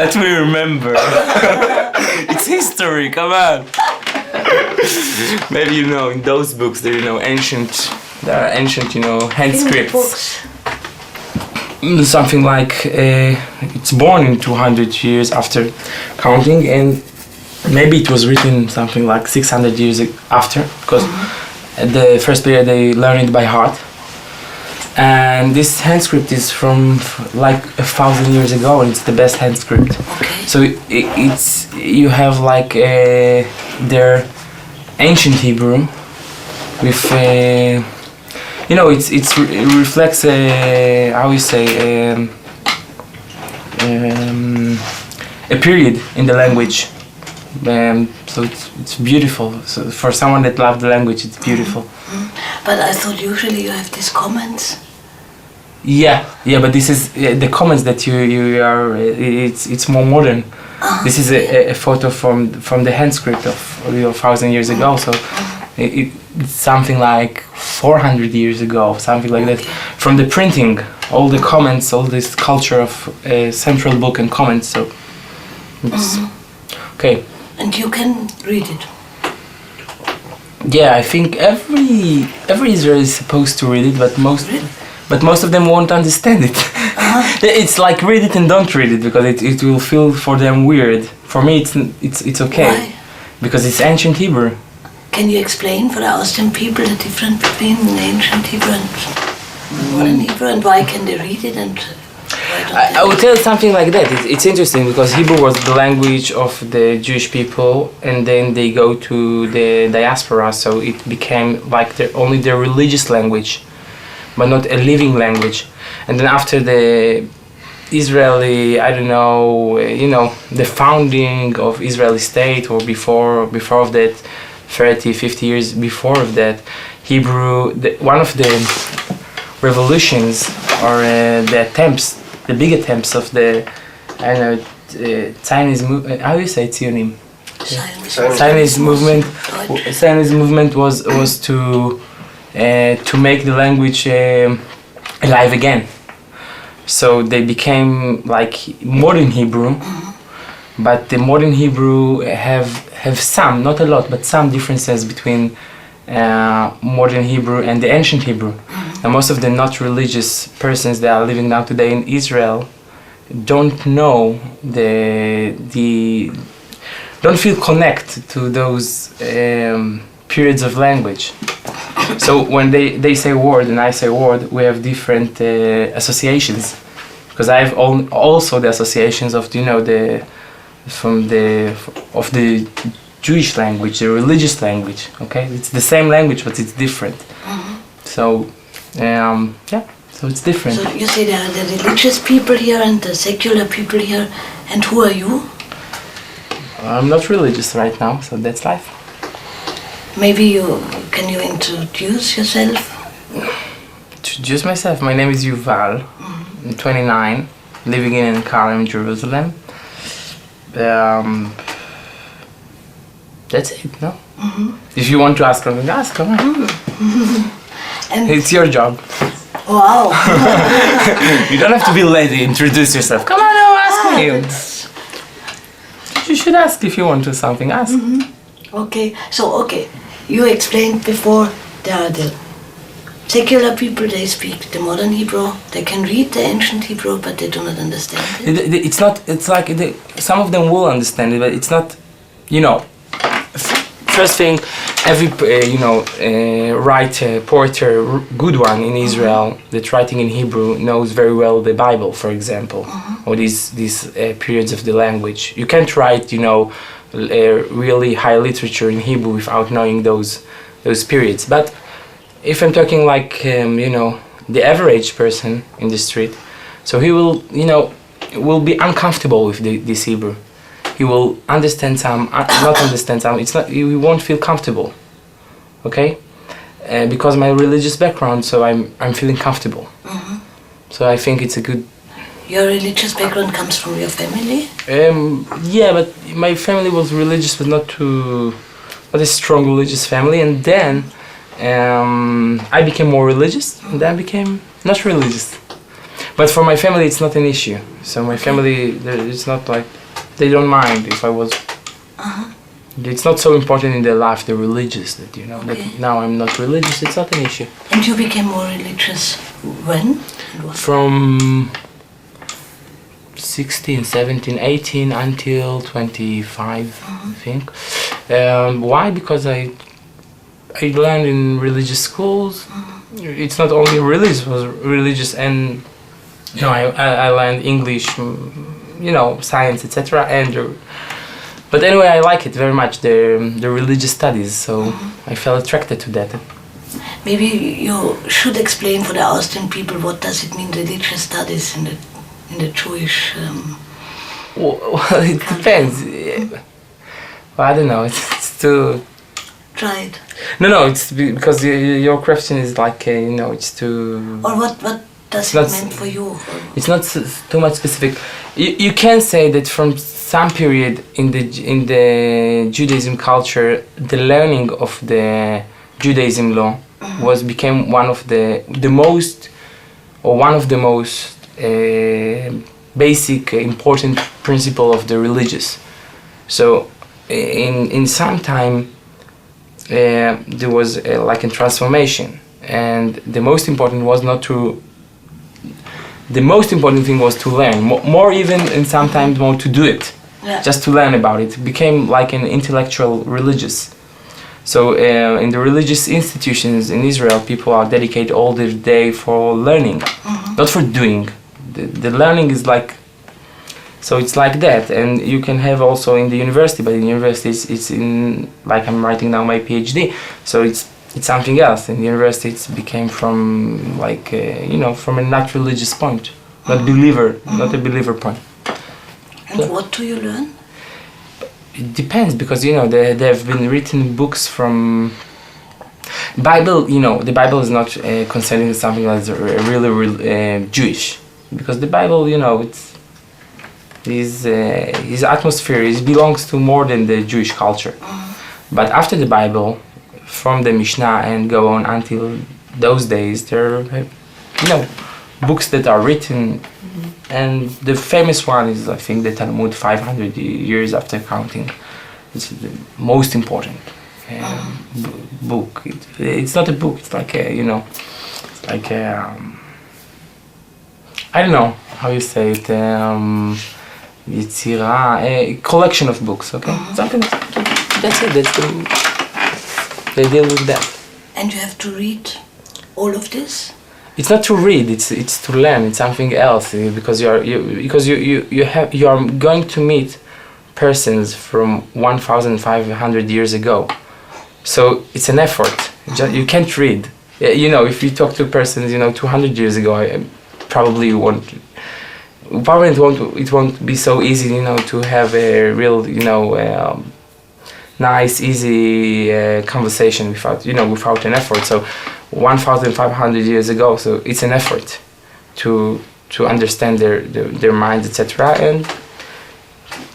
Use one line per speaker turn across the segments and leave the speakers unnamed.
Let me remember. It's history, come on. Maybe you know, in those books there are ancient, hand scripts. Something like it's born in 200 years after counting, and maybe it was written something like 600 years after, because at the first period they learned it by heart. And this hand script is from like 1,000 years ago, and it's the best hand script.
Okay.
So it's you have like their ancient Hebrew with it reflects how you say a period in the language. So it's beautiful. So for someone that loves the language, it's beautiful.
But I thought usually you have these comments.
Yeah, but this is the comments that you are. It's more modern. This is a photo from the hand script of 1,000 years ago. So it's something like 400 years ago, something like that. From the printing, all the comments, all this culture of a central book and comments. So it's okay.
And you can read it.
Yeah, I think every Israeli is supposed to read it, but most of them won't understand it. It's like read it and don't read it, because it will feel for them weird. For me, it's okay.
Why?
Because it's ancient Hebrew.
Can you explain for the Austrian people the difference between ancient Hebrew and modern Hebrew, and why can they read it and why don't they?
I would tell something like that. It's interesting because Hebrew was the language of the Jewish people, and then they go to the diaspora, so it became like only their religious language, but not a living language. And then after the Israeli, the founding of Israeli state, or before of that, 30, 50 years before of that, Hebrew, one of the revolutions or the big attempts of the Zionist movement, how do you say Zionim? Zionist movement. Zionist movement was to make the language alive again. So they became like modern Hebrew, but the modern Hebrew have some, not a lot, but some differences between modern Hebrew and the ancient Hebrew. And most of the not religious persons that are living now today in Israel don't know don't feel connected to those periods of language. So when they say word and I say word, we have different associations, because I have also the associations of the Jewish language, the religious language. Okay, it's the same language, but it's different. So so it's different.
So you say there are the religious people here and the secular people here, and who are you?
I'm not religious right now, so that's life.
Maybe can you introduce yourself?
Introduce myself. My name is Yuval. I'm 29, living in Karin, Jerusalem. That's it, no? If you want to ask something, ask, come on.
And
it's your job.
wow.
You don't have to be lazy, introduce yourself. Come on, no, ask me. You should ask if you want to something, ask.
Okay, you explained before there are the secular people, they speak the modern Hebrew, they can read the ancient Hebrew, but they do not understand it.
It's like some of them will understand it, but it's not, first thing, every writer, poeter, good one in Israel that's writing in Hebrew knows very well the Bible, for example, or these periods of the language. You can't write, really high literature in Hebrew without knowing those periods. But if I'm talking like the average person in the street, so he will be uncomfortable with this Hebrew. He will understand some, not understand some. He won't feel comfortable, okay? Because my religious background, so I'm feeling comfortable. So I think it's a good.
Your religious background comes from your family?
Yeah, but my family was religious, but not a strong religious family. And then I became more religious, and then I became not religious. But for my family, it's not an issue. So my family, it's not like they don't mind if I was. It's not so important in their life, the religious, that you know.
Okay.
That now I'm not religious. It's not an issue.
And you became more religious when?
From 16, 17, 18 until 25, I think. Why? Because I learned in religious schools. It's not only religious, it was religious, and you know, I learned English, you know, science, etc. But anyway, I like it very much, the religious studies. So I felt attracted to that.
Maybe you should explain for the Austrian people what does it mean, religious studies in the Jewish.
Well, it depends. Well, I don't know. It's too.
Try it.
No, it's because your question is like you know, it's too.
Or what does it mean for you?
It's not too much specific. You can say that from some period in the Judaism culture, the learning of the Judaism law became one of the most basic important principle of the religious. So in some time there was like a transformation, and the most important thing was to learn more even, and sometimes more to do it. Just to learn about it. It became like an intellectual religious. So in the religious institutions in Israel, people are dedicated all their day for learning, not for doing. The learning is like, so it's like that. And you can have also in the university, but in university it's in, like I'm writing now my PhD, so it's something else. In the university it became from like, you know, from a not religious point, not a believer point.
And what do you learn?
It depends, because you know there have been written books from Bible. You know, the Bible is not considered something that's really Jewish, because the Bible, you know, it's his atmosphere. It belongs to more than the Jewish culture. But after the Bible, from the Mishnah and go on until those days, there are, you know, books that are written. And the famous one is, I think, the Talmud, 500 years after counting. It's the most important book. It's not a book, it's like a, you know, it's like a, I don't know how you say it, a collection of books, okay? Something, that's it, they deal with that.
And you have to read all of this?
It's not to read. It's to learn. It's something else, because you are going to meet persons from 1,500 years ago. So it's an effort. You can't read. You know, if you talk to persons, you know, 200 years ago, it won't be so easy, you know, to have a real, you know, nice, easy conversation without an effort. So 1,500 years ago, so it's an effort to understand their minds, etc. And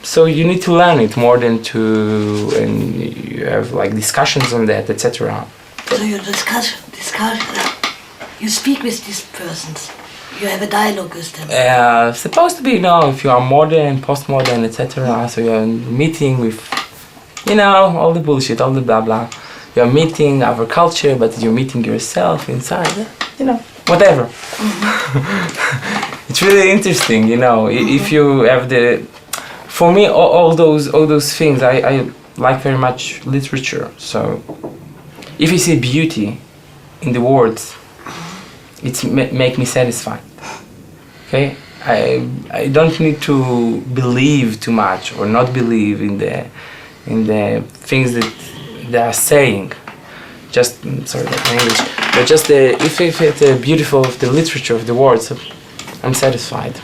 so you need to learn it more than and you have like discussions on that, etc.
So you discuss, you speak with these persons, you have a dialogue with them.
Supposed to be, you know, if you are modern, postmodern, etc. So you're meeting with, you know, all the bullshit, all the blah blah. You're meeting our culture, but you're meeting yourself inside, you know, whatever. It's really interesting, you know, if you have for me, all those things, I like very much literature. So if you see beauty in the words, it's make me satisfied, okay? I don't need to believe too much or not believe in the things that they are saying. Just sorry about my English, but just if it's beautiful of the literature of the words, I'm satisfied.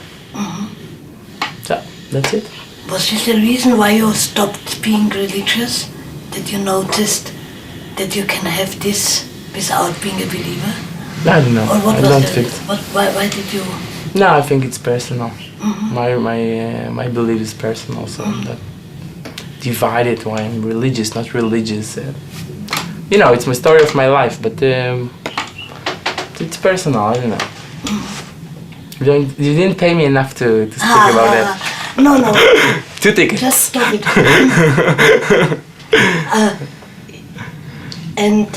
So that's it.
Was this the reason why you stopped being religious? That you noticed that you can have this without being a believer?
I don't know.
Or what
I
was
don't
the,
think.
Why did you?
No, I think it's personal. My belief is personal, so I'm not divided why I'm religious, not religious. You know, it's my story of my life, but it's personal. I don't know. You didn't pay me enough to speak about that.
No.
2 tickets.
Just stop it. And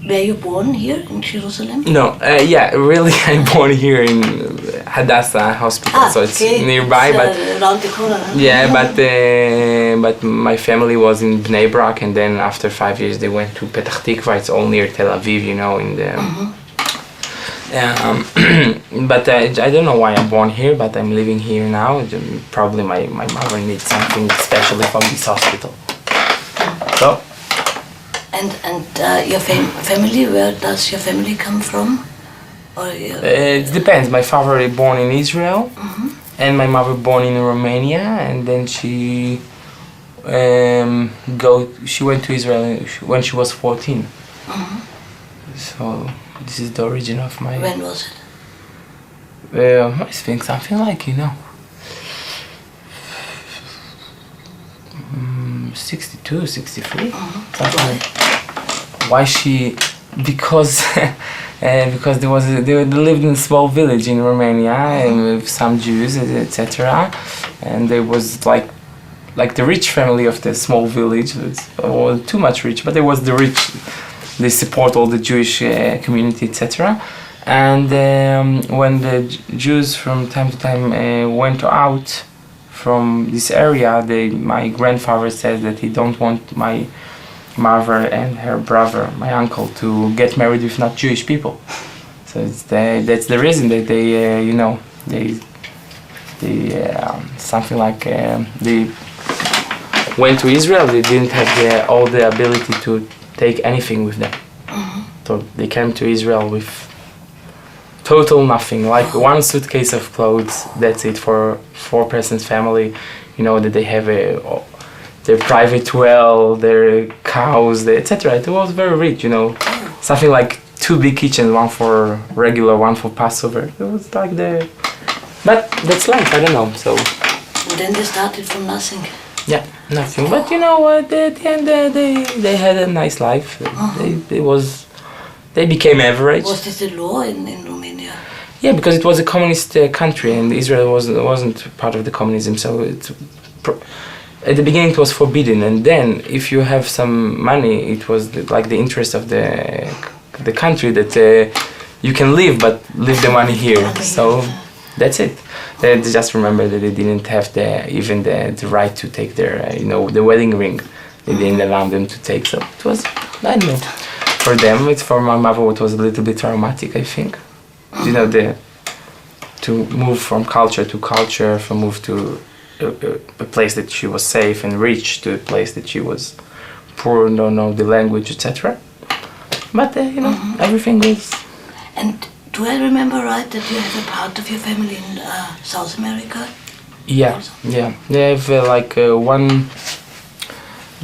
were you born here in Jerusalem?
No, really, I'm born here in Hadassah Hospital, so it's nearby. But
around the corner.
yeah, but my family was in Bnei Brak, and then after 5 years they went to Petach Tikva. It's all near Tel Aviv, in the. But I don't know why I'm born here, but I'm living here now. Probably my mother needs something especially from this hospital. So.
And your family, where does your family come from? Or
it depends. My father is born in Israel, and my mother born in Romania, and then she went to Israel when she was 14. So this is the origin of my.
When was it?
I think something like 62, 63. Why she? Because they lived in a small village in Romania and with some Jews, etc. And there was like the rich family of the small village. Or too much rich, but there was the rich. They support all the Jewish community, etc. And when the Jews from time to time went out from this area, my grandfather said that he don't want my mother and her brother, my uncle, to get married with not Jewish people. So that's the reason that they something like they went to Israel. They didn't have all the ability to take anything with them. So they came to Israel with total nothing, like one suitcase of clothes. That's it for 4-person family. That they have their private well, their cows, etc. It was very rich, something like 2 big kitchens, one for regular, one for Passover. It was like but that's life. I don't know. So.
And then they started from nothing.
Yeah, nothing. But at the end they had a nice life. They became average.
Was this the law in Romania?
Yeah, because it was a communist country, and Israel wasn't part of the communism. So at the beginning it was forbidden, and then if you have some money, it was like the interest of the country that you can live, but leave the money here. So that's it. They just remember that they didn't have even the right to take their the wedding ring. They didn't allow them to take. So it was, I don't know. For them, for my mother, it was a little bit traumatic, I think. To move from culture to culture, from move to a place that she was safe and rich to a place that she was poor, don't know the language, etc. But everything goes.
And do I remember right that you have a part of your family in South America?
Yeah. They have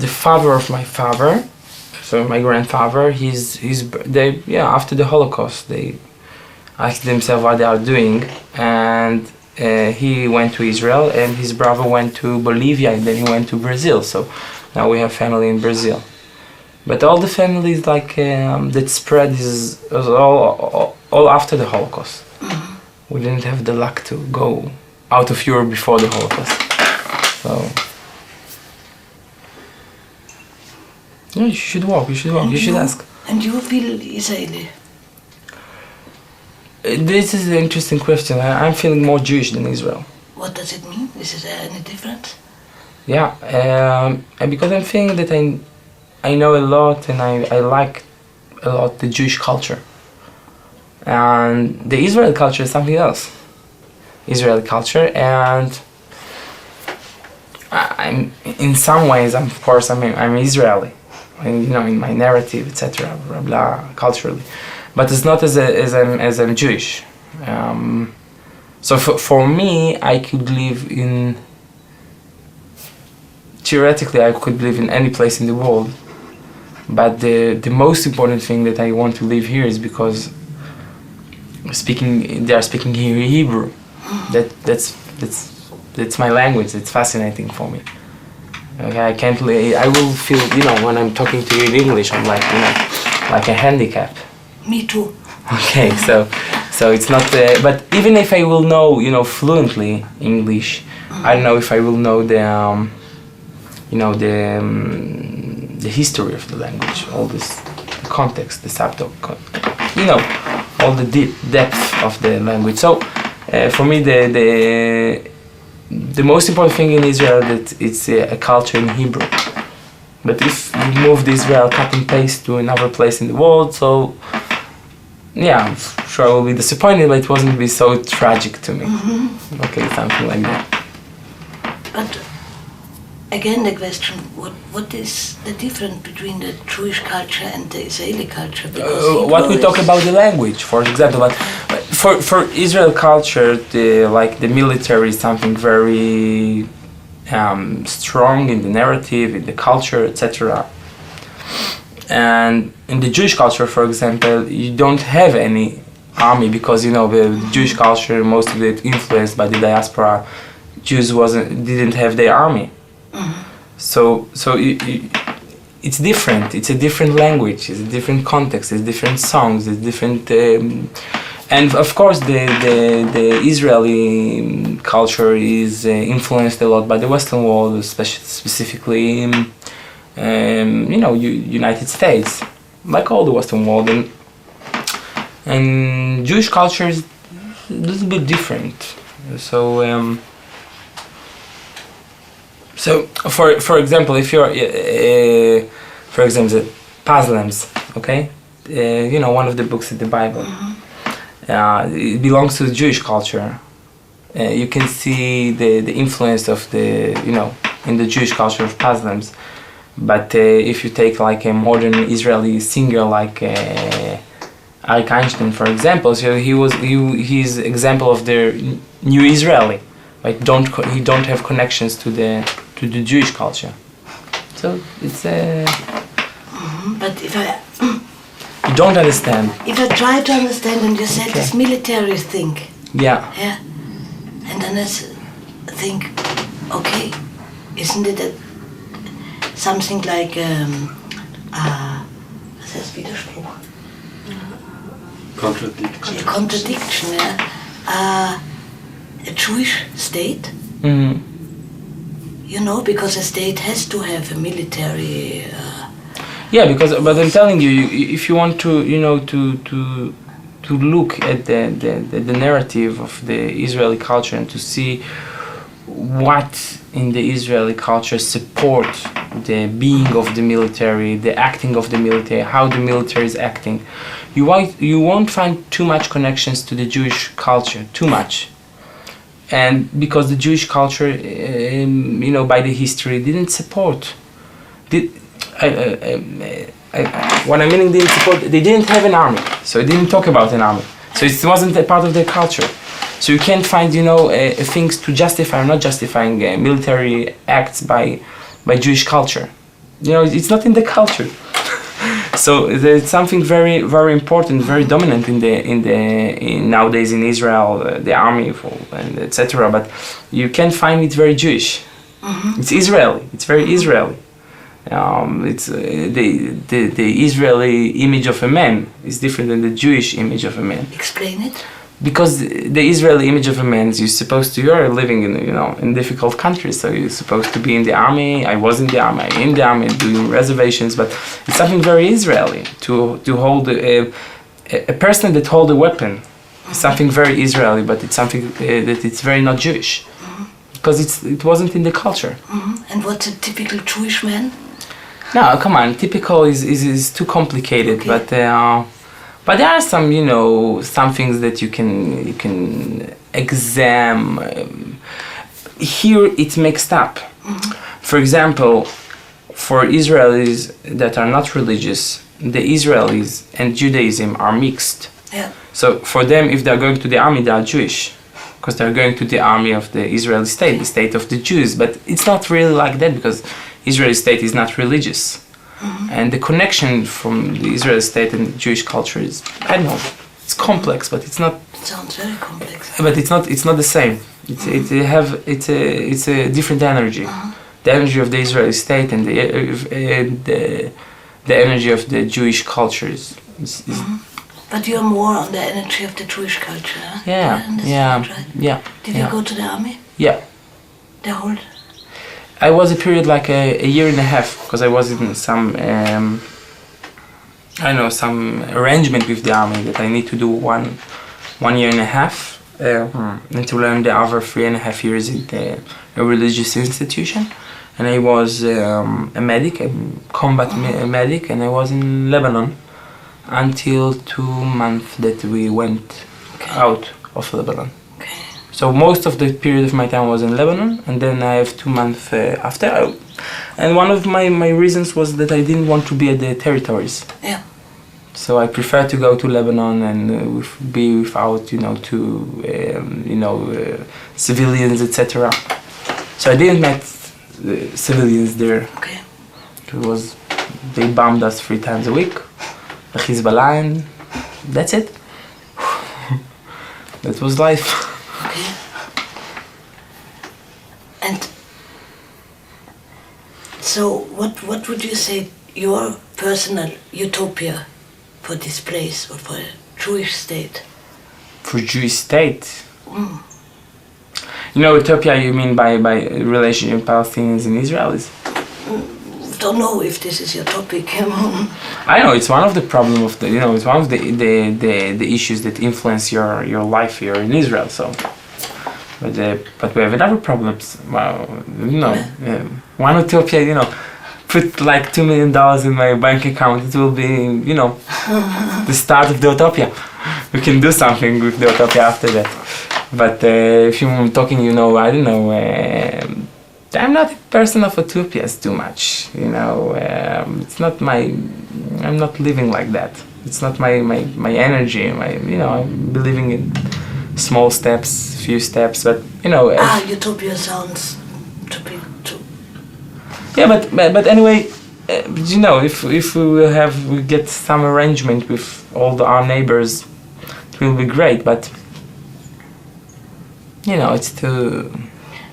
the father of my father. So my grandfather, after the Holocaust, they asked themselves what they are doing, and he went to Israel, and his brother went to Bolivia, and then he went to Brazil. So now we have family in Brazil. But all the families that spread is all after the Holocaust. We didn't have the luck to go out of Europe before the Holocaust. So. No, you should walk. You should ask.
And you feel Israeli?
This is an interesting question. I'm feeling more Jewish than Israel.
What does it mean? Is there any difference?
Yeah, because I'm feeling that I know a lot, and I like a lot the Jewish culture. And the Israeli culture is something else. Israeli culture, and I'm in some ways, of course, I'm Israeli. In my narrative, etc., blah blah, culturally, but it's not as I'm Jewish. So for me, I could live theoretically, I could live in any place in the world. But the most important thing that I want to live here is because they are speaking here Hebrew. That's my language. It's fascinating for me. Okay, I will feel, when I'm talking to you in English, I'm like a handicap.
Me too.
Okay, so So it's not. But even if I will know, fluently English, I don't know if I will know the history of the language, all this context, the subtopic, all the depth of the language. So for me, the most important thing in Israel that it's a culture in Hebrew. But if you move to Israel, cut and paste to another place in the world, so yeah, I'm sure I will be disappointed, but it wasn't be so tragic to me. Okay, something like that.
But again, the question: what is the difference between the Jewish culture and the Israeli culture?
What we talk about the language, for example, for Israel culture, the military is something very strong in the narrative, in the culture, etc. And in the Jewish culture, for example, you don't have any army because the Jewish culture, most of it influenced by the diaspora. Jews didn't have their army, so it's different. It's a different language. It's a different context. It's different songs. It's different. And of course, the Israeli culture is influenced a lot by the Western world, specifically, United States, like all the Western world, and Jewish culture is a little bit different. So, for example, if you're, for example, Muslims, okay, one of the books in the Bible. It belongs to the Jewish culture. You can see the influence of in the Jewish culture of Muslims. But if you take like a modern Israeli singer like Arik Einstein, for example, so he's example of the new Israeli. Like he don't have connections to the Jewish culture. So it's
But if I.
You don't understand.
If I try to understand, and you said this military thing.
Yeah.
Yeah. And then I think, okay, isn't it something like was heißt Widerspruch?
Contradiction.
Contradiction, yeah. A Jewish state. Because a state has to have a military.
Yeah, but I'm telling you, if you want to, to look at the narrative of the Israeli culture and to see what in the Israeli culture support the being of the military, the acting of the military, how the military is acting, you won't find too much connections to the Jewish culture, too much. And because the Jewish culture, by the history, didn't support. What I mean, didn't support. They didn't have an army, so it didn't talk about an army. So it wasn't a part of their culture. So you can't find, things to justify or not justifying military acts by Jewish culture. It's not in the culture. So there's something very, very important, very dominant in nowadays in Israel, the army, and etc. But you can't find it very Jewish. It's Israeli. It's very Israeli. It's the Israeli image of a man is different than the Jewish image of a man.
Explain it.
Because the Israeli image of a man is you're living in difficult countries, so you're supposed to be in the army. I was in the army, doing reservations, but it's something very Israeli to hold a person that holds a weapon. It's something very Israeli, but it's something that it's very not Jewish, because it wasn't in the culture.
And what's a typical Jewish man?
No, come on. Typical is too complicated, okay. But there are some, some things that you can examine. Here it's mixed up. For example, for Israelis that are not religious, the Israelis and Judaism are mixed.
Yeah.
So for them, if they're going to the army, they are Jewish, because they're going to the army of the Israeli state, the state of the Jews. But it's not really like that, because Israeli state is not religious. And the connection from the Israeli state and Jewish culture is, I don't know, it's complex, but it's not.
It sounds very complex.
But it's not the same. It's a different energy. The energy of the Israeli state and the energy of the Jewish culture is
But you're more on the energy of the Jewish culture, huh?
Yeah.
Did you go to the army?
Yeah.
The whole...
I was a period like a year and a half, because I was in some, some arrangement with the army that I need to do one year and a half and to learn the other 3.5 years in a religious institution. And I was a medic, a combat medic, and I was in Lebanon until 2 months that we went out of Lebanon.
Okay.
So most of the period of my time was in Lebanon, and then I have 2 months after. And one of my reasons was that I didn't want to be at the territories.
Yeah.
So I prefer to go to Lebanon and be without, civilians, etc. So I didn't meet civilians there.
Okay.
They bombed us 3 times a week. The Hezbollah, and that's it. That was life.
Okay. And so what would you say your personal utopia for this place or for a Jewish state?
For Jewish state? Utopia you mean by relationship Palestinians and Israelis?
Don't know if this is your topic.
I know it's one of the problem of the it's one of the issues that influence your life here in Israel. So, but we have other problems. Well, one utopia, put like $2 million in my bank account. It will be the start of the utopia. We can do something with the utopia after that. But if you're talking, I don't know. I'm not a person of utopias too much, it's not I'm not living like that. It's not my energy, I'm believing in small steps, few steps, but
utopia sounds to be too...
Yeah, but anyway, if we get some arrangement with all our neighbors, it will be great, but it's too...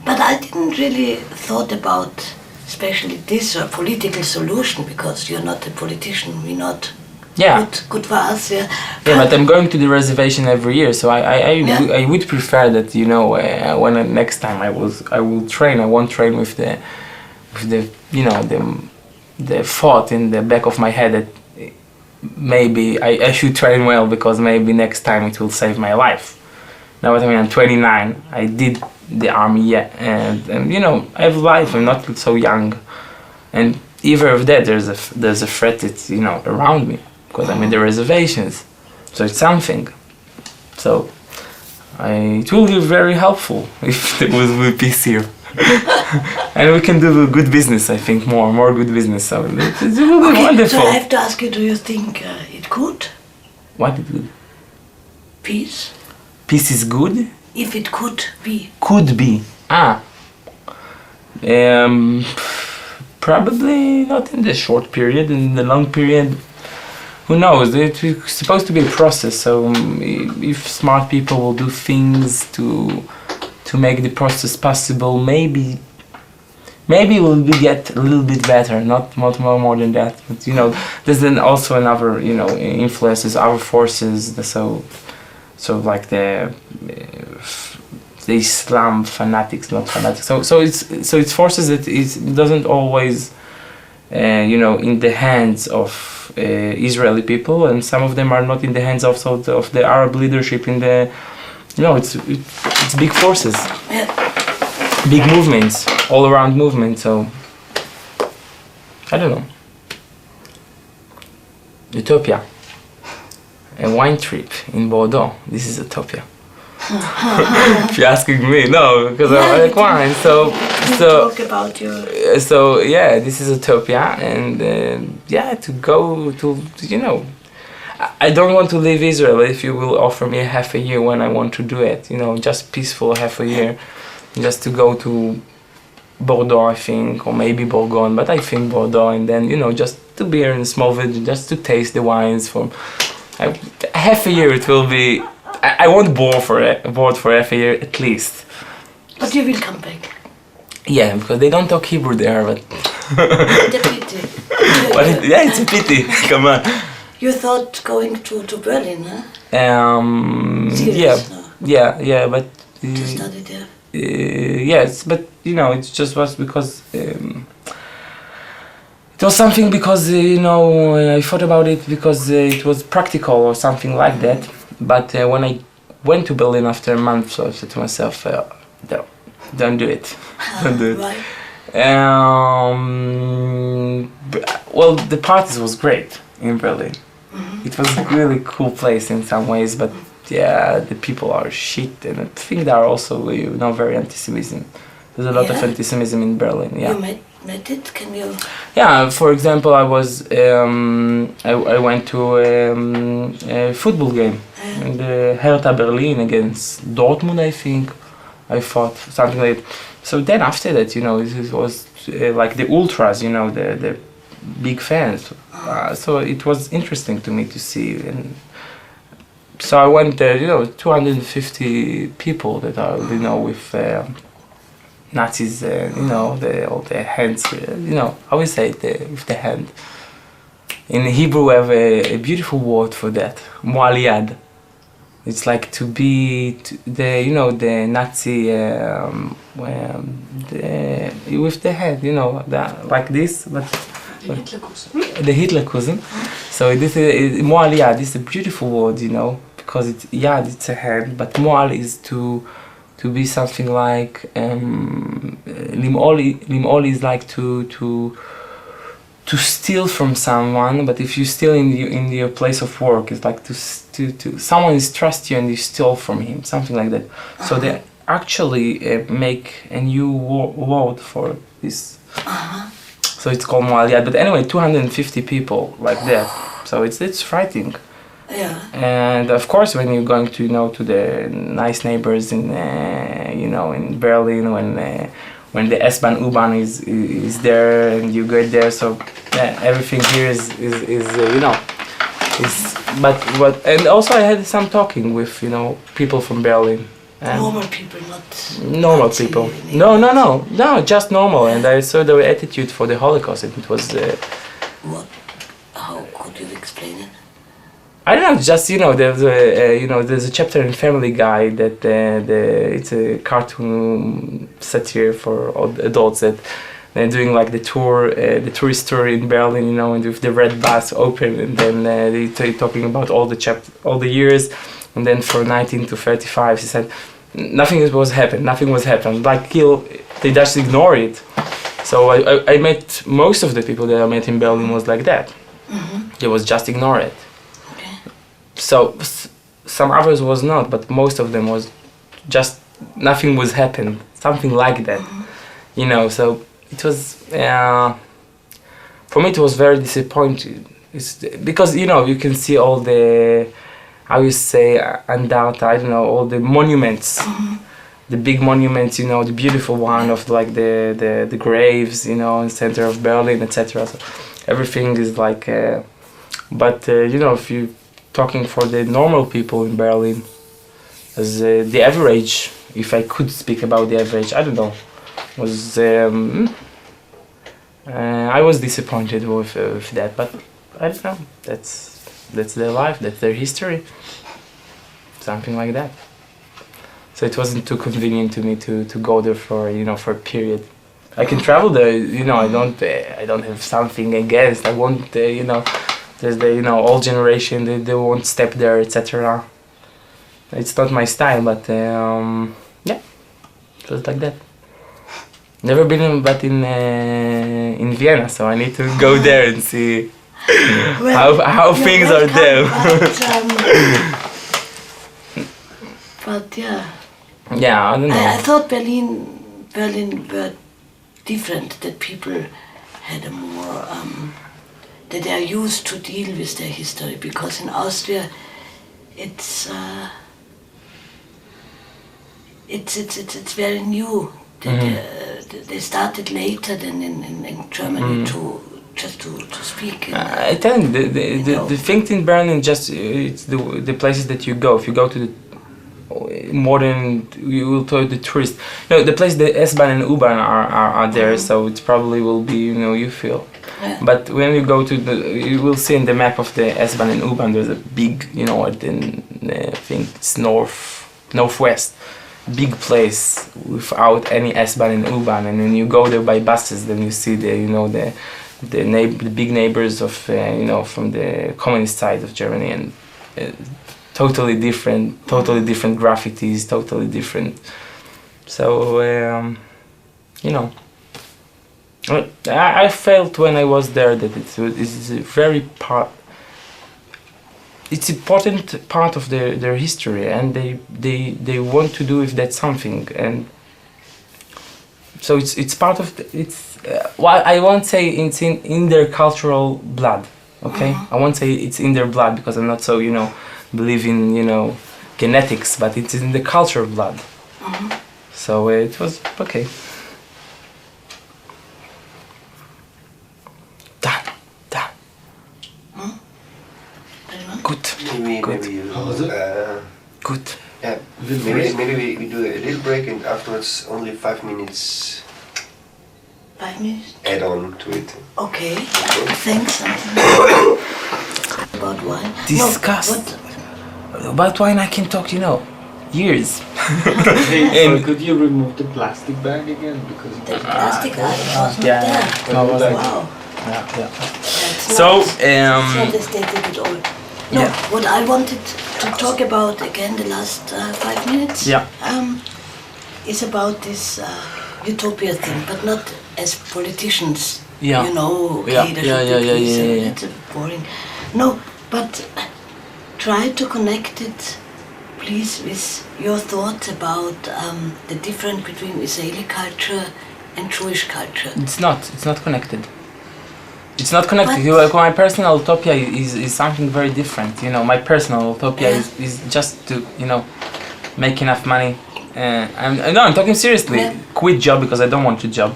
But I didn't really thought about especially this political solution, because you're not a politician, we're not good for us. Yeah,
but I'm going to the reservation every year, so I would prefer that when next time I will train, I won't train with the thought in the back of my head that maybe I should train well because maybe next time it will save my life. Now I'm 29, I did the army, and I have life, I'm not so young, and either of that there's a threat that's around me, because I'm in the reservations, so it's something. So it will be very helpful if there will be peace here. And we can do good business, I think, more good business, so it will be wonderful.
So I have to ask you, do you think it could?
What is good?
Peace.
Peace is good?
If it could be.
Could be. Probably not in the short period. In the long period, who knows? It's supposed to be a process. So if smart people will do things to make the process possible, maybe we'll get a little bit better. Not more than that. But there's then also another influences, other forces. So like the Islam fanatics, not fanatics. So it's forces that it doesn't always, in the hands of Israeli people, and some of them are not in the hands of the Arab leadership. In the, it's big forces, big movements, all around movements. So I don't know. Utopia. A wine trip in Bordeaux. This is utopia. If you're asking me, no, because I like wine. So
talk about your.
So this is utopia, and to go to I don't want to leave Israel. If you will offer me half a year when I want to do it, just peaceful half a year, just to go to Bordeaux, I think, or maybe Bourgogne, but I think Bordeaux, and then just to be in a small village, just to taste the wines from. Half a year it will be. I won't board for half a year at least.
But you will come back.
Yeah, because they don't talk Hebrew there, but.
It's a pity.
It's a pity. Come on.
You thought going to Berlin, huh?
Serious, yeah, but
to study there.
Yes, but it just was because it was something because I thought about it because it was practical or something like that. But when I went to Berlin after a month, so I said to myself, no, don't do it. Don't do it.
Right.
Well, the parties was great in Berlin. It was a really cool place in some ways, but yeah, the people are shit, and I think there are also very anti-Semitism. There's a lot of anti-Semitism in Berlin. Yeah.
You met it? Can you?
Yeah. For example, I went to a football game in the Hertha Berlin against Dortmund. I think I thought something like that. So then after that, it was like the ultras, the big fans. So it was interesting to me to see, and so I went there. 250 people that are with Nazis. All the hands. How we say it with the hand. In Hebrew, we have a beautiful word for that, moal yad. It's like to be the Nazi with the head, like this, but the Hitlerkusen. So this is moal yad. This is a beautiful word, because it's yad, it's a hand, but moal is to be something like limol is like to steal from someone, but if you steal in your place of work, it's like to someone is trust you and you steal from him, something like that. So they actually make a new word for this. So it's called moal yad. But anyway, 250 people like that. So it's frightening.
Yeah.
And of course, when you're going to to the nice neighbors in in Berlin, when the S-Bahn U-Bahn is there and you get there, so everything here is but and also I had some talking with people from Berlin.
Normal people, not
normal people. No, just normal. And I saw their attitude for the Holocaust, and it was.
What? How could you explain it?
I don't know. Just there's a chapter in Family Guy that it's a cartoon satire for adults that they're doing like the tourist tour in Berlin, and with the red bus open, and then they're talking about all the years, and then for 19 to 35, he said nothing was happened. Like they just ignore it. So I met most of the people that I met in Berlin was like that. They was just ignore it. So some others was not, but most of them was just nothing was happened, something like that, So it was for me it was very disappointing. It's because you can see all the how you say Andata, I don't know, all the monuments, the big monuments, the beautiful one of like the graves, in the center of Berlin, etc. So everything is like, but if you talking for the normal people in Berlin, as the average, if I could speak about the average, I don't know, was I was disappointed with that, but I don't know. That's their life, that's their history, something like that. So it wasn't too convenient to me to go there for for a period. I can travel there, I don't have something against. I want there's the old generation, they won't step there, etc. It's not my style, but yeah, just like that. Never been in Vienna, so I need to go there and see how things are there.
But yeah.
Yeah, I don't know.
I thought Berlin were different. That people had a more that they are used to deal with their history, because in Austria it's very new. They started later than in Germany to speak.
I tell you, the thing in Berlin, just it's the places that you go. If you go to modern, you will tell the tourist. The place, the S-Bahn and U-Bahn are there, so it probably will be, you feel.
Yeah.
But when you go to you will see in the map of the S-Bahn and U-Bahn, there's a big, I think it's northwest, big place without any S-Bahn and U-Bahn, and when you go there by buses, then you see the big neighbors of from the communist side of Germany, and totally different graffitis, totally different. So I felt when I was there that it's a it's important part of their history, and they want to do with that something, and so it's part of I won't say it's in their cultural blood, okay? I won't say it's in their blood because I'm not so believe in genetics, but it's in the cultural blood. So it was okay. Done. Good.
Maybe you
good.
Yeah. Maybe we do a little break, and afterwards only 5 minutes.
5 minutes?
Add on to it.
Okay. Thanks. About wine.
Discuss.
No,
about wine I can talk, years.
Hey, could you remove the plastic bag again? Because
the plastic bag was not
yeah,
there.
yeah.
Wow.
Yeah.
That's
So,
not aesthetic at all. No,
yeah.
what I wanted to talk about again the last 5 minutes is about this utopia thing, but not as politicians.
Yeah.
There should be peace. It's boring. No, but try to connect it, please, with your thoughts about the difference between Israeli culture and Jewish culture.
It's not connected. It's not connected. My personal utopia is something very different. My personal utopia is just to make enough money. I'm talking seriously.
Yeah.
Quit job because I don't want to job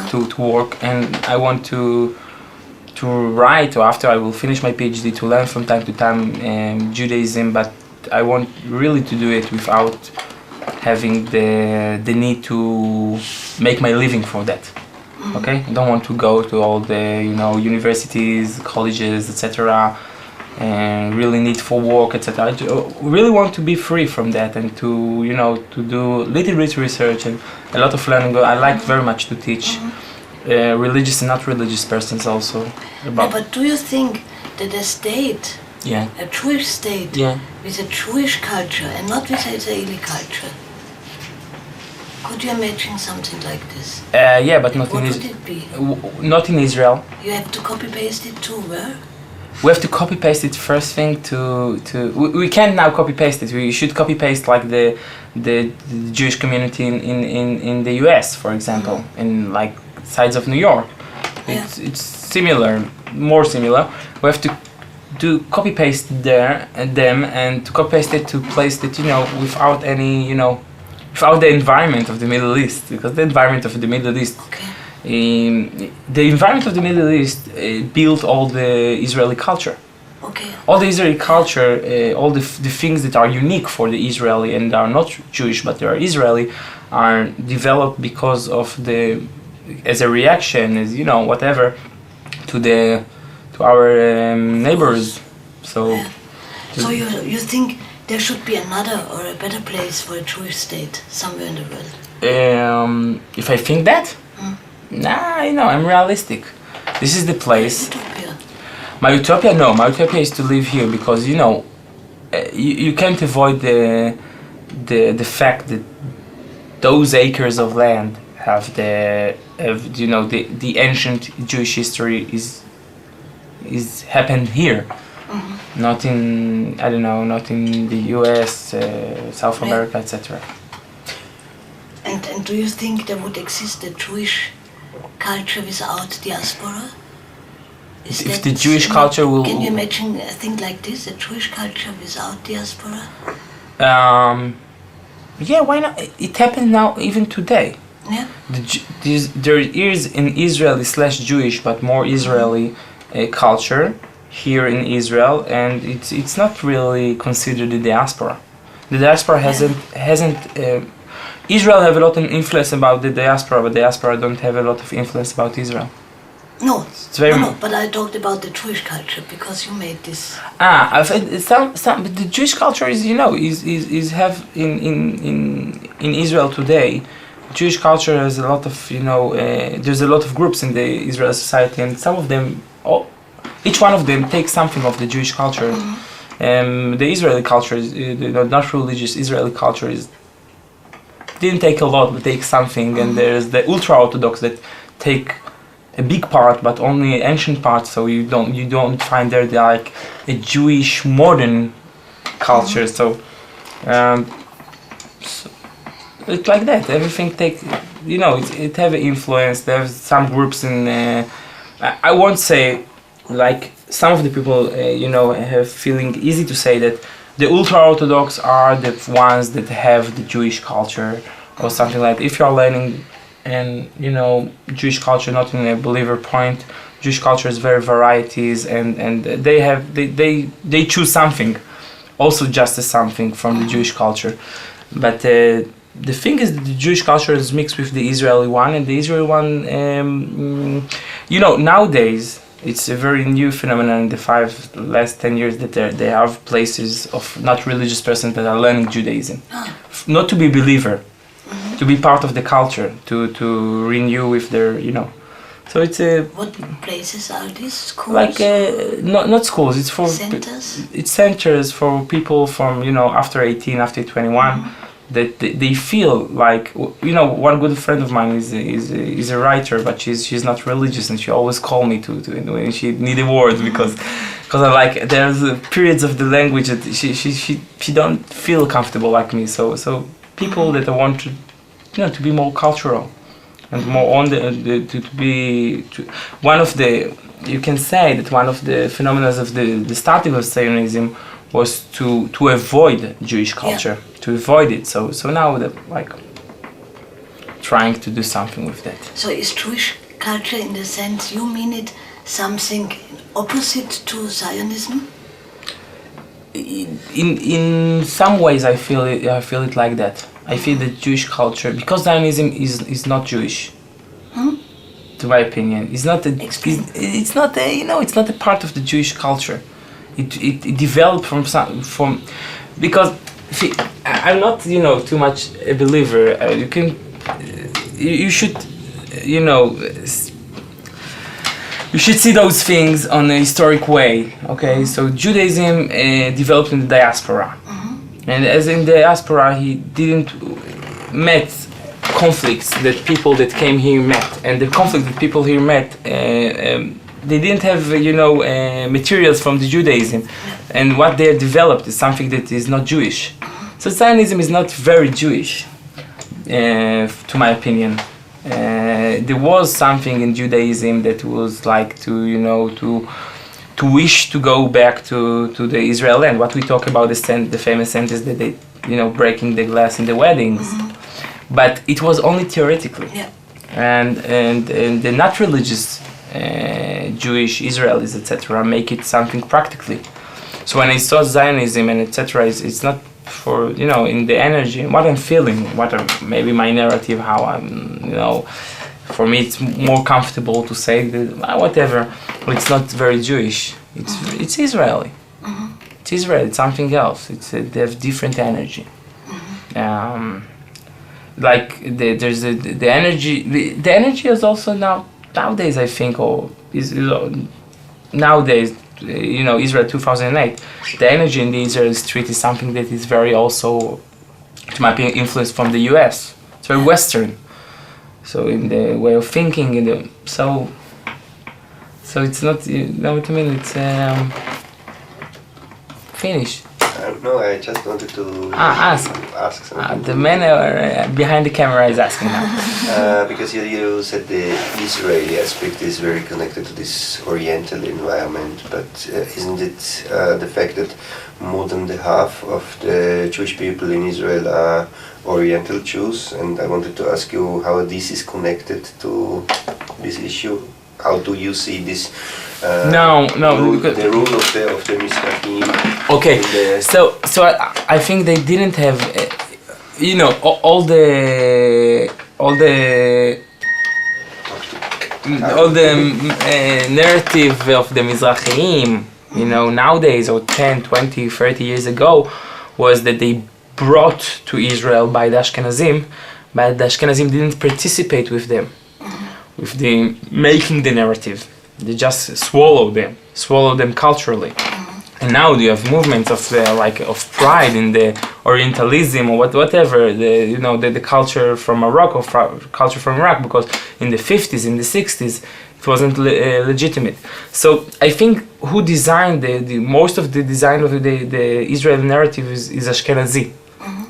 to work, and I want to write, or after I will finish my PhD, to learn from time to time Judaism, but I want really to do it without having the need to make my living for that. Okay, I don't want to go to all the universities, colleges, etc. and really need for work, etc. I really want to be free from that, and to to do little bit research and a lot of learning. I like very much to teach religious and not religious persons also.
But do you think that a state, a Jewish state, with a Jewish culture and not with Israeli culture, could you imagine something like this?
But not
what
in
would it be?
Not in Israel.
You have to copy paste it too, where?
We have to copy paste it first thing we can't now copy paste it. We should copy paste like the Jewish community in the US, for example, in like sides of New York. It's similar, more similar. We have to do copy paste them and to copy paste it to place that without any without the environment of the Middle East, because the environment of the Middle East, the environment of the Middle East built all the Israeli culture.
Okay.
All the Israeli culture, all the things that are unique for the Israeli and are not Jewish but they are Israeli, are developed because of as a reaction, as whatever, to our neighbors. So.
So you think there should be another or a better place for a Jewish state somewhere in the world?
If I think that, I'm realistic. This is the place.
Utopia.
My utopia, no. My utopia is to live here because you can't avoid the fact that those acres of land have the ancient Jewish history is happened here. Not in not in the US, South America, etc.
And do you think there would exist a Jewish culture without diaspora?
If the Jewish culture will...
Can you imagine a thing like this, a Jewish culture without diaspora?
Why not? It happens now, even today.
Yeah.
There is an Israeli/Jewish, but more Israeli culture here in Israel, and it's not really considered a diaspora. The diaspora hasn't. Israel have a lot of influence about the diaspora, but the diaspora don't have a lot of influence about Israel.
No,
It's very
no, but I talked about the Jewish culture because you made this.
I've some but the Jewish culture is is have in Israel today. Jewish culture has a lot of there's a lot of groups in the Israeli society, and some of them, each one of them takes something of the Jewish culture. The Israeli culture, the not religious Israeli culture didn't take a lot, but take something, and there's the ultra-Orthodox that take a big part, but only ancient part. So you don't find there like a Jewish modern culture. So it's like that. Everything it have an influence. There's some groups in. I won't say like some of the people have feeling easy to say that the ultra-Orthodox are the ones that have the Jewish culture or something like that. If you are learning and Jewish culture not in a believer point, Jewish culture is very varieties, and they choose something, also just as something from the Jewish culture. But the thing is that the Jewish culture is mixed with the Israeli one, and the Israeli one, nowadays it's a very new phenomenon in the last 10 years that they have places of not religious persons that are learning Judaism, not to be believer, to be part of the culture, to renew with their So it's a.
What places are these? Schools?
Like not schools. It's for
centers.
It's centers for people from after 18, after 21. That they feel like one good friend of mine is a writer, but she's not religious, and she always call me to when she need a word because I like there's periods of the language that she don't feel comfortable like me. So people that want to be more cultural and more on one of the, you can say that one of the phenomena of the starting of Zionism was to avoid Jewish culture, to avoid it. So now they're like trying to do something with that.
So is Jewish culture, in the sense you mean it, something opposite to Zionism?
In some ways, I feel it like that. I feel that Jewish culture, because Zionism is not Jewish. To my opinion, it's not a part of the Jewish culture. It developed from because see, I'm not too much a believer. You should you should see those things on a historic way. Okay, so Judaism developed in the diaspora, and as in the diaspora, he didn't met conflicts that people that came here met, and the conflict that people here met. They didn't have, materials from the Judaism, and what they have developed is something that is not Jewish. So Zionism is not very Jewish, to my opinion. There was something in Judaism that was like to wish to go back to the Israel land. What we talk about the famous sentence that they, breaking the glass in the weddings, but it was only theoretically, and the not religious. Jewish Israelis, etc., make it something practically. So when I saw Zionism and etc., it's not for in the energy, what I'm feeling, maybe my narrative, how I'm for me it's more comfortable to say that whatever. It's not very Jewish. It's Israeli. It's Israel. It's something else. They have different energy. Like there's the energy. The energy is also nowadays, I think, nowadays, Israel 2008, the energy in the Israeli street is something that is very also, to my opinion, influenced from the US. It's very Western. So in the way of thinking, so it's not, what I mean, it's finished.
No, I just wanted to
ask
something.
The man behind the camera is asking now.
Because you said the Israeli aspect is very connected to this Oriental environment, but isn't it the fact that more than the half of the Jewish people in Israel are Oriental Jews? And I wanted to ask you how this is connected to this issue. how do you see this?
No,
The rule of the Mizrahim.
Okay, so I think they didn't have, all the narrative of the Mizrahim, nowadays or 10, 20, 30 years ago, was that they brought to Israel by the Ashkenazim, but the Ashkenazim didn't participate with them, with the making the narrative. They just swallowed them culturally. And now you have movements of pride in the Orientalism or whatever, the culture from Morocco, culture from Iraq, because in the 50s, in the 60s, it wasn't legitimate. So I think who designed the most of the design of the Israeli narrative is Ashkenazi.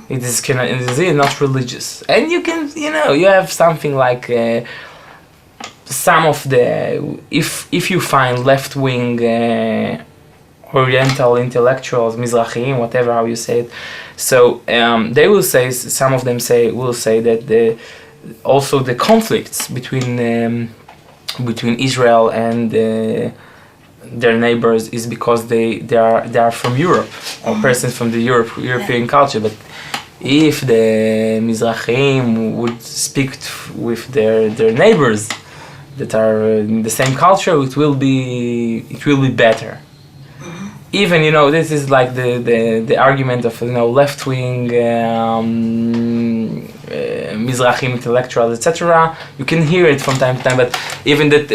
It is Ashkenazi, not religious. And you can, you have something like some of the, if you find left-wing Oriental intellectuals, Mizrahim, whatever how you say it, so they will say, some of them will say that also the conflicts between Israel and their neighbors is because they are from Europe, or persons from the European culture. But if the Mizrahim would speak with their neighbors that are in the same culture, it will be better. Even this is like the argument of left-wing Mizrahim intellectuals, etc. You can hear it from time to time, but even that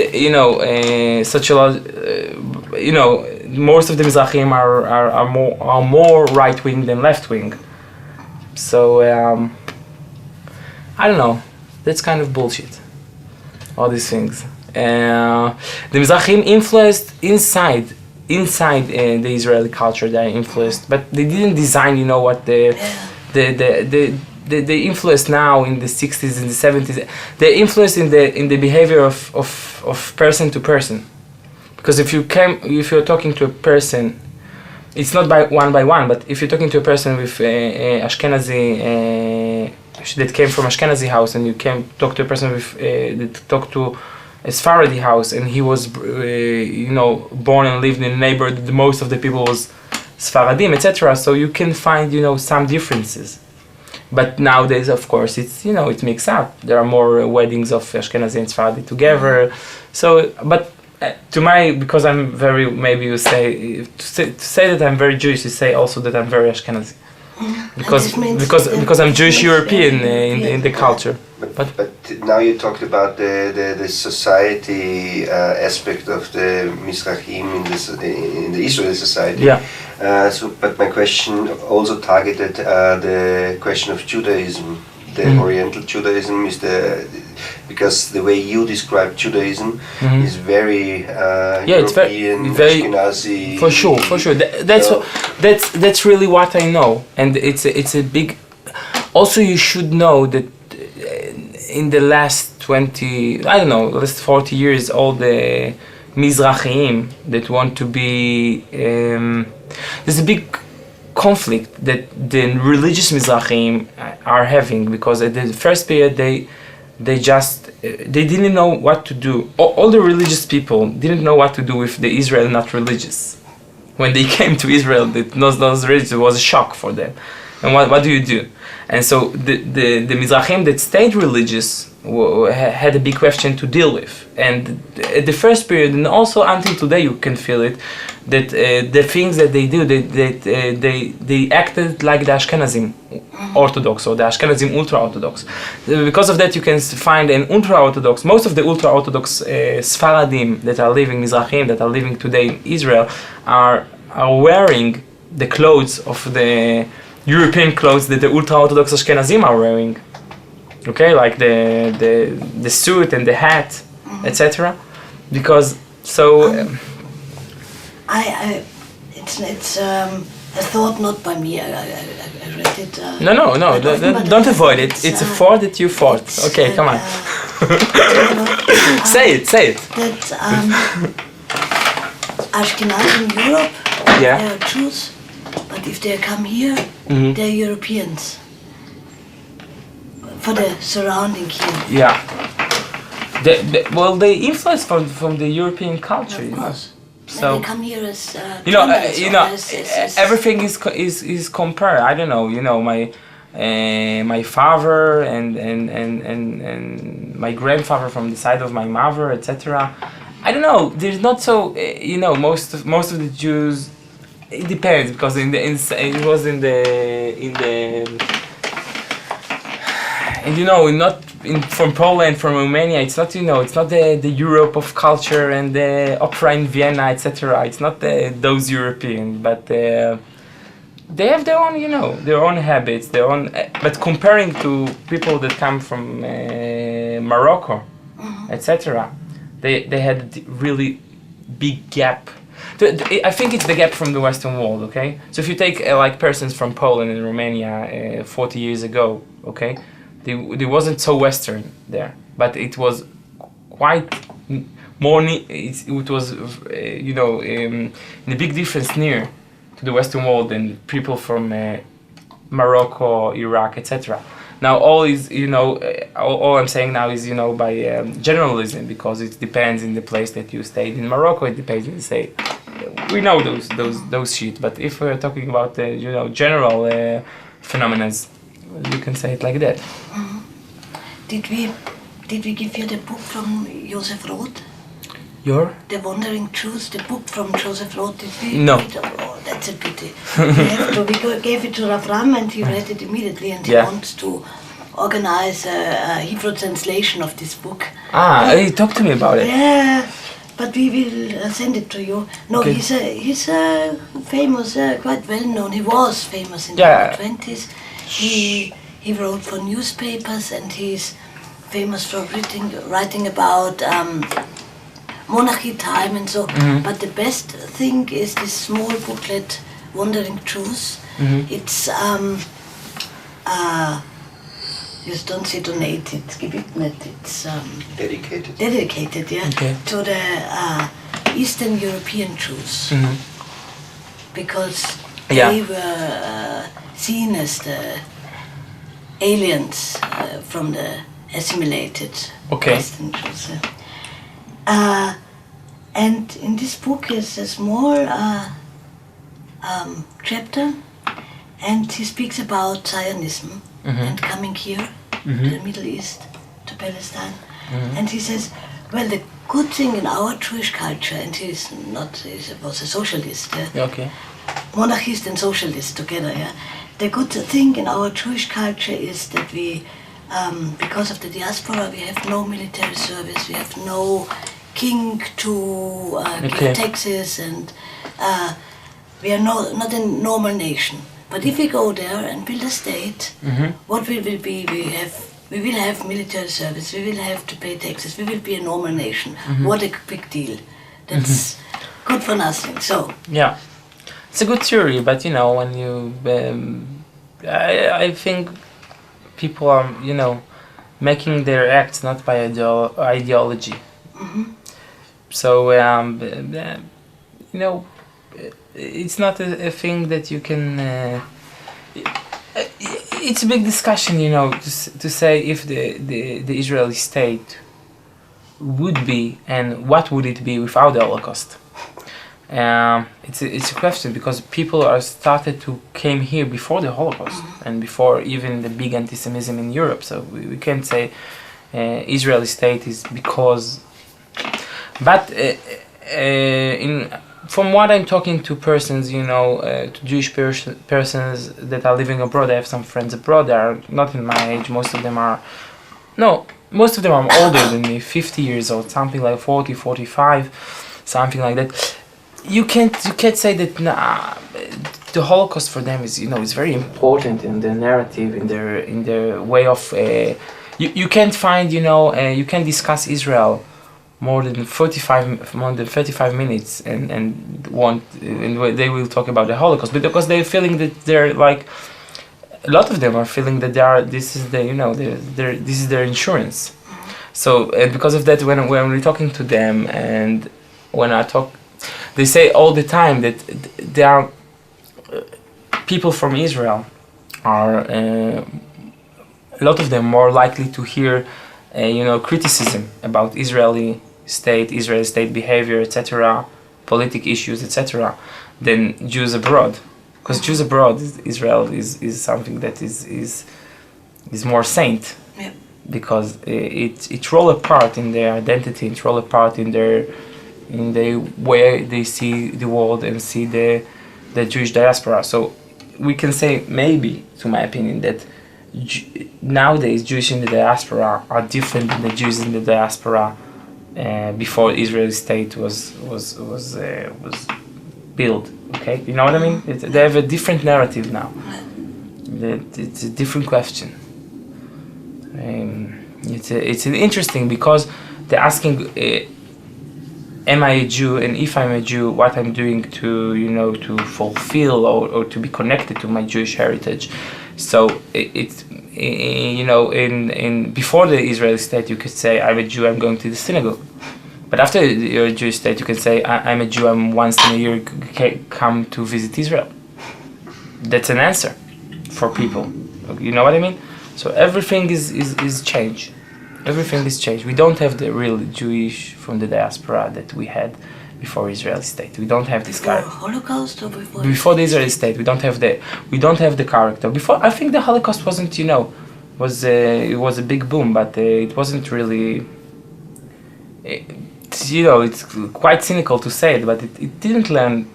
most of the Mizrahim are more right-wing than left-wing. So I don't know. That's kind of bullshit. All these things. The Mizrahim influenced inside the Israeli culture. They are influenced, but they didn't design. What the influence now in the 60s and the 70s. They influence in the behavior of person to person. Because if you're talking to a person, it's not by one, but if you're talking to a person with Ashkenazi that came from Ashkenazi house, and you can talk to a person with that talked to a Sephardi house, and he was born and lived in a neighborhood that most of the people was Sephardim, etc. So you can find some differences. But nowadays, of course, it's it mixed up. There are more weddings of Ashkenazi and Sephardi together. So, but because I'm very, maybe you say to say that I'm very Jewish, you say also that I'm very Ashkenazi. Because I'm Jewish European in the culture.
But now you talked about the society aspect of the Mizrahim in the Israeli society.
Yeah.
But my question also targeted the question of Judaism. The Oriental Judaism is because the way you describe Judaism is very European, Ashkenazi.
For sure. That's really what I know, and it's a big. Also, you should know that in the last 40 years, all the Mizrahim that want to be there's a big conflict that the religious Mizrahim are having, because at the first period they didn't know what to do. All the religious people didn't know what to do with the Israel not religious. When they came to Israel, those religious, it was a shock for them. And what do you do? And so the Mizrahim that stayed religious had a big question to deal with. And at the first period, and also until today, you can feel it, that the things that they do, they acted like the Ashkenazim Orthodox or the Ashkenazim ultra-Orthodox. Because of that, you can find an ultra-Orthodox, most of the ultra-Orthodox Sfaradim that are living, Mizrahim that are living today in Israel, are wearing the clothes of the European clothes that the ultra-Orthodox Ashkenazim are wearing. Okay, like the suit and the hat, etc. Because
it's a thought not by me. I read it.
No. Don't avoid it. It's a thought that you thought. Okay, come on. Say it.
That Ashkenazim in Europe, they are Jews, but if they come here, they're Europeans. For the surrounding here.
Yeah. They influence from the European culture.
Of course.
So
they come here as
everything is compared. I don't know. My father and my grandfather from the side of my mother, etc. I don't know. There's not so most of the Jews. It depends because it was in the not from Poland, from Romania. It's not it's not the Europe of culture and the opera in Vienna, etc. It's not those European, but they have their own their own habits, their own. But comparing to people that come from Morocco, etc. They had a really big gap. I think it's the gap from the Western world, okay? So if you take like persons from Poland and Romania 40 years ago, okay, they wasn't so Western there, but it was quite more. It was a big difference near to the Western world than people from Morocco, Iraq, etc. Now all is all I'm saying now is by generalism, because it depends in the place that you stayed. In Morocco it depends in say we know those shit, but if we're talking about general phenomena, you can say it like that.
Did we give you the book from Joseph Roth? The Wandering Jews, the book from Joseph Roth? Did we?
No.
Oh, that's a pity. We gave it to Rav Ram and he read it immediately, and he wants to organize a Hebrew translation of this book.
He talked to me about it.
Yeah, but we will send it to you. No, okay. He's famous, quite well known. He was famous in the 20s. He wrote for newspapers, and he's famous for writing about monarchy time and so. But the best thing is this small booklet, Wandering Jews. It's just don't say donated, gewidmet. It's dedicated, yeah, okay, to the Eastern European Jews, because they were seen as the aliens from the assimilated Western Jews. And in this book is a small chapter, and he speaks about Zionism and coming here to the Middle East, to Palestine. And he says, well, the good thing in our Jewish culture, and he was a socialist, monarchist and socialist together, the good thing in our Jewish culture is that we, because of the diaspora, we have no military service, we have no king to give taxes, and we are not a normal nation. But if we go there and build a state, what will be? We will have military service, we will have to pay taxes, we will be a normal nation. What a big deal. That's good for nothing. So
yeah, it's a good theory, but when you I think people are making their acts not by ideology. So it's not a thing that you can. It's a big discussion, to say if the Israeli state would be, and what would it be without the Holocaust. It's a question, because people are started to came here before the Holocaust and before even the big anti-Semitism in Europe. So we can't say Israeli state is because. But from what I'm talking to persons, to Jewish persons that are living abroad, I have some friends abroad that are not in my age. Most of them are older than me, 50 years old, something like 40, 45, something like that. You can't say that the Holocaust for them is is very important in their narrative, in their way of. You can't find you can discuss Israel more than 35 minutes and they will talk about the Holocaust, but because they're feeling that they're like, a lot of them are feeling that this is their insurance. So and because of that, when we're talking to them, and when I talk, they say all the time that there are people from Israel are a lot of them more likely to hear criticism about Israeli state behavior, etc., politic issues, etc., than Jews abroad. Because Jews abroad, Israel is something that is more saint.
Yeah.
Because it roll apart in their identity, it roll apart in the way they see the world and see the Jewish diaspora. So we can say maybe, to my opinion, that nowadays Jews in the diaspora are different than the Jews in the diaspora before Israeli state was built. Okay, you know what I mean? They have a different narrative now. It's a different question. It's interesting because they're asking, am I a Jew, and if I'm a Jew, what I'm doing to fulfill or to be connected to my Jewish heritage. So in before the Israeli state, you could say I'm a Jew, I'm going to the synagogue. But after you're a Jewish state, you can say I'm a Jew, I'm once in a year come to visit Israel. That's an answer for people. You know what I mean? So everything is changed. Everything is changed. We don't have the real Jewish from the diaspora that we had before Israeli state. We don't have this character.
Holocaust or before?
Before the Israeli state, we don't have the character. Before, I think the Holocaust wasn't, it was a big boom, but it wasn't really. It's quite cynical to say it, but it didn't learn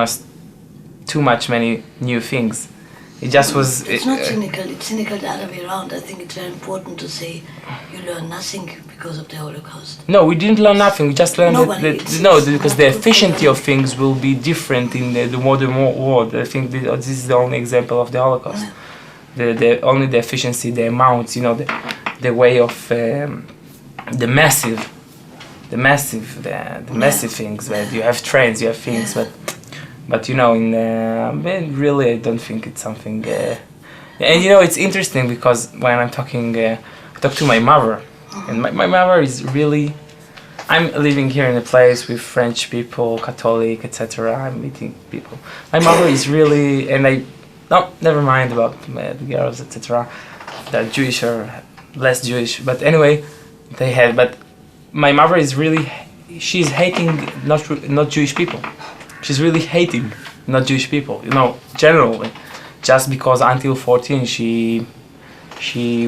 us too many new things. It just was.
It's not cynical. It's cynical the other way around. I think it's very important to say you learn nothing because of the Holocaust.
No, we didn't learn nothing. We just learned because the efficiency of things will be different in the modern world. I think this is the only example of the Holocaust. Yeah. Only the efficiency, the amounts, the way of the massive things. Where you have trains, you have things, but really, I don't think it's something. And it's interesting because when I'm talking, I talk to my mother, and my mother is really. I'm living here in a place with French people, Catholic, etc. I'm meeting people. My mother is really, and never mind about the girls, etc. They're Jewish or less Jewish, but anyway, but my mother is really, she's hating not Jewish people. She's really hating not Jewish people, generally, just because until 14 she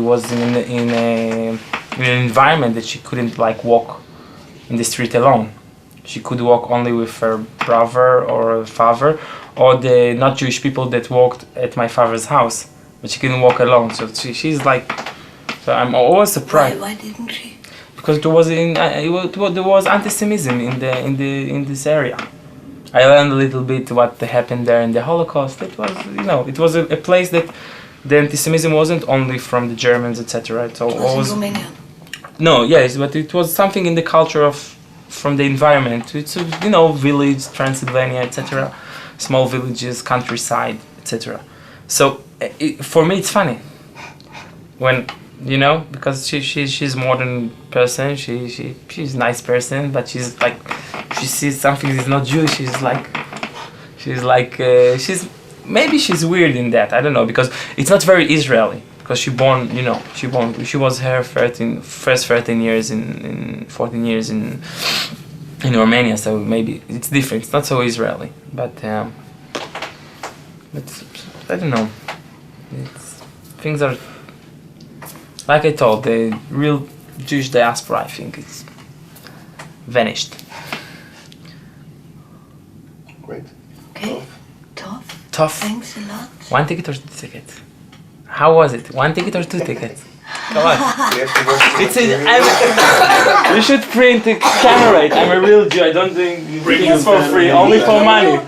was in an environment that she couldn't walk in the street alone. She could walk only with her brother or her father, or the not Jewish people that walked at my father's house, but she couldn't walk alone. So she's like, so I'm always surprised.
Why didn't she?
Because there was anti-Semitism in this area. I learned a little bit what happened there in the Holocaust. It was, it was a place that the anti-Semitism wasn't only from the Germans, etc. It
was in Romania.
No, yes, but it was something in the culture from the environment. It's village, Transylvania, etc. Small villages, countryside, etc. So for me, it's funny when because she's a modern person. She's a nice person, but she's like. She sees something that's not Jewish, maybe she's weird in that, I don't know, because it's not very Israeli, because she was her 13 years in 14 years in Romania, so maybe it's different, it's not so Israeli, but I don't know, things are, like I told, the real Jewish diaspora, I think it's vanished.
Great.
Okay.
Tough.
Thanks a lot.
1 ticket or 2 tickets? How was it? 1 ticket or 2 tickets? Come on. You should print the camera rate. I'm a real Jew. I don't do things for free, only for money.